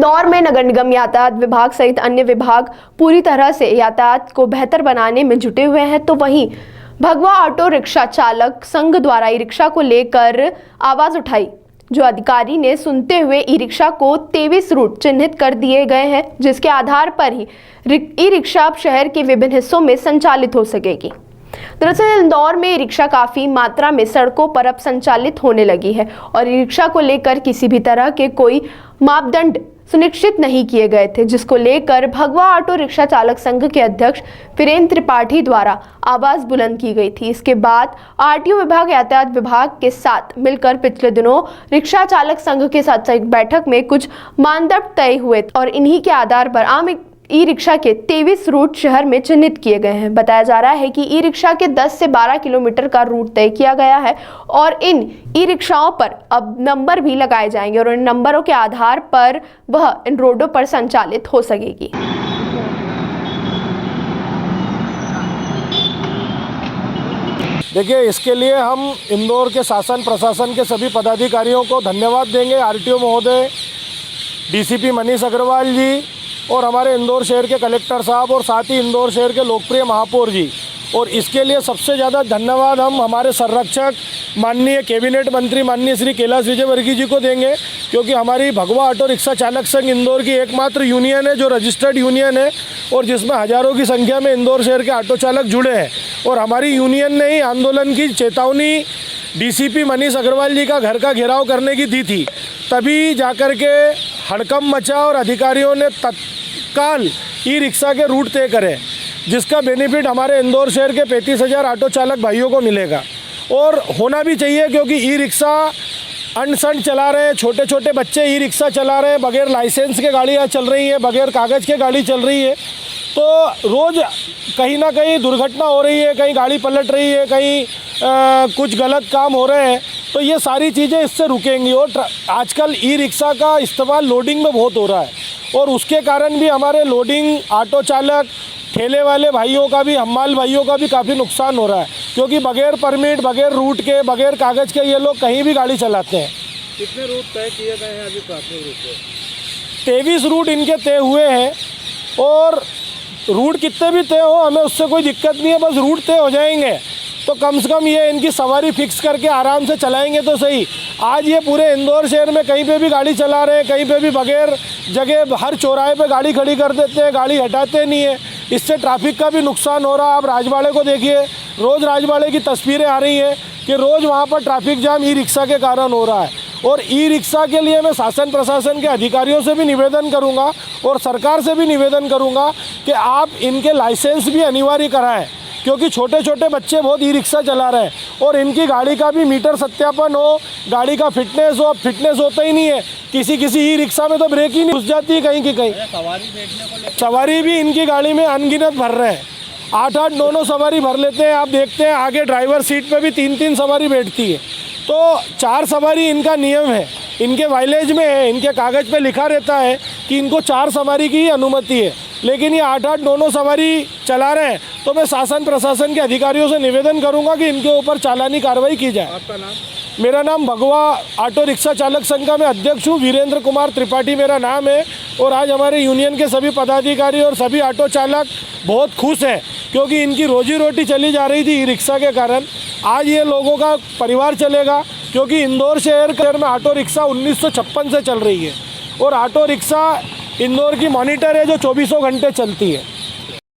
इंदौर में नगर निगम यातायात विभाग सहित अन्य विभाग पूरी तरह से यातायात को बेहतर बनाने में जुटे हुए हैं, तो वहीं भगवा ऑटो रिक्शा चालक संघ द्वारा ई रिक्शा को लेकर आवाज उठाई। जो अधिकारी ने सुनते हुए ई रिक्शा को 23 रूट चिन्हित कर दिए गए हैं, जिसके आधार पर ही ई रिक्शा अब शहर के विभिन्न हिस्सों में संचालित हो सकेगी। दरअसल इंदौर में ई रिक्शा काफी मात्रा में सड़कों पर अब संचालित होने लगी है और ई रिक्शा को लेकर किसी भी तरह के कोई मापदंड सुनिश्चित नहीं किए गए थे, जिसको लेकर भगवा ऑटो रिक्शा चालक संघ के अध्यक्ष वीरेंद्र त्रिपाठी द्वारा आवाज बुलंद की गई थी। इसके बाद आरटीओ विभाग यातायात विभाग के साथ मिलकर पिछले दिनों रिक्शा चालक संघ के साथ एक बैठक में कुछ मानदंड तय हुए और इन्हीं के आधार पर आम ई रिक्शा के 23 रूट शहर में चिन्हित किए गए हैं। बताया जा रहा है कि ई रिक्शा के 10 से 12 किलोमीटर का रूट तय किया गया है और इन ई रिक्शाओं पर अब नंबर भी लगाए जाएंगे और इन नंबरों के आधार पर वह इन रोडों पर संचालित हो सकेगी। देखिए, इसके लिए हम इंदौर के शासन प्रशासन के सभी पदाधिकारियों को धन्यवाद देंगे। आरटीओ महोदय, डीसीपी मनीष अग्रवाल जी और हमारे इंदौर शहर के कलेक्टर साहब और साथ ही इंदौर शहर के लोकप्रिय महापौर जी। और इसके लिए सबसे ज़्यादा धन्यवाद हम हमारे संरक्षक माननीय कैबिनेट मंत्री माननीय श्री कैलाश विजयवर्गीय जी को देंगे, क्योंकि हमारी भगवा ऑटो रिक्शा चालक संघ इंदौर की एकमात्र यूनियन है जो रजिस्टर्ड यूनियन है और जिसमें हज़ारों की संख्या में इंदौर शहर के ऑटो चालक जुड़े हैं। और हमारी यूनियन ने ही आंदोलन की चेतावनी डीसीपी मनीष अग्रवाल जी का घर का घेराव करने की दी थी, तभी जाकर के हड़कंप मचा और अधिकारियों ने तत्काल ई रिक्शा के रूट तय करे, जिसका बेनिफिट हमारे इंदौर शहर के 35,000 ऑटो चालक भाइयों को मिलेगा। और होना भी चाहिए, क्योंकि ई रिक्शा अनसन चला रहे हैं, छोटे छोटे बच्चे ई रिक्शा चला रहे हैं, बगैर लाइसेंस के गाड़ियाँ चल रही हैं, बगैर कागज़ के गाड़ी चल रही है, तो रोज़ कहीं ना कहीं दुर्घटना हो रही है, कहीं गाड़ी पलट रही है, कहीं कुछ गलत काम हो रहे हैं। तो ये सारी चीज़ें इससे रुकेंगी। और आजकल ई रिक्शा का इस्तेमाल लोडिंग में बहुत हो रहा है और उसके कारण भी हमारे लोडिंग ऑटो चालक, ठेले वाले भाइयों का भी, हम्माल भाइयों का भी काफ़ी नुकसान हो रहा है, क्योंकि बगैर परमिट, बगैर रूट के, बगैर कागज़ के ये लोग कहीं भी गाड़ी चलाते हैं। कितने रूट तय किए गए हैं अभी प्राथमिक रूप से? 23 रूट इनके तय हुए हैं और रूट कितने भी तय हो हमें उससे कोई दिक्कत नहीं है, बस रूट तय हो जाएंगे तो कम से कम ये इनकी सवारी फिक्स करके आराम से चलाएंगे तो सही। आज ये पूरे इंदौर शहर में कहीं पे भी गाड़ी चला रहे हैं, कहीं पे भी बगैर जगह हर चौराहे पे गाड़ी खड़ी कर देते हैं, गाड़ी हटाते नहीं है, इससे ट्रैफिक का भी नुकसान हो रहा है। आप राजवाड़े को देखिए, रोज़ राजवाड़े की तस्वीरें आ रही हैं कि रोज़ वहाँ पर ट्रैफिक जाम ई रिक्शा के कारण हो रहा है। और ई रिक्शा के लिए मैं शासन प्रशासन के अधिकारियों से भी निवेदन करूँगा और सरकार से भी निवेदन करूँगा कि आप इनके लाइसेंस भी अनिवार्य कराएँ, क्योंकि छोटे छोटे बच्चे बहुत ई रिक्शा चला रहे हैं और इनकी गाड़ी का भी मीटर सत्यापन हो, गाड़ी का फिटनेस हो। अब फिटनेस होता ही नहीं है, किसी ई रिक्शा में तो ब्रेक ही नहीं घुस जाती है कहीं की कहीं। सवारी भी इनकी गाड़ी में अनगिनत भर रहे हैं, 8-8, 9-9 सवारी भर लेते हैं। आप देखते हैं आगे ड्राइवर सीट पे भी 3-3 सवारी बैठती है, तो 4 सवारी इनका नियम है, इनके माइलेज में है, इनके कागज़ पे लिखा रहता है कि इनको 4 सवारी की ही अनुमति है, लेकिन ये 8-8, 9-9 सवारी चला रहे हैं। तो मैं शासन प्रशासन के अधिकारियों से निवेदन करूंगा कि इनके ऊपर चालानी कार्रवाई की जाए। आपका नाम? मेरा नाम भगवा ऑटो रिक्शा चालक संघ का मैं अध्यक्ष हूँ, वीरेंद्र कुमार त्रिपाठी मेरा नाम है। और आज हमारे यूनियन के सभी पदाधिकारी और सभी ऑटो चालक बहुत खुश हैं, क्योंकि इनकी रोजी रोटी चली जा रही थी ई रिक्शा के कारण। आज ये लोगों का परिवार चलेगा, क्योंकि इंदौर शहर में ऑटो रिक्शा 1956 से चल रही है और ऑटो रिक्शा इंदौर की मॉनिटर है जो 24 घंटे चलती है।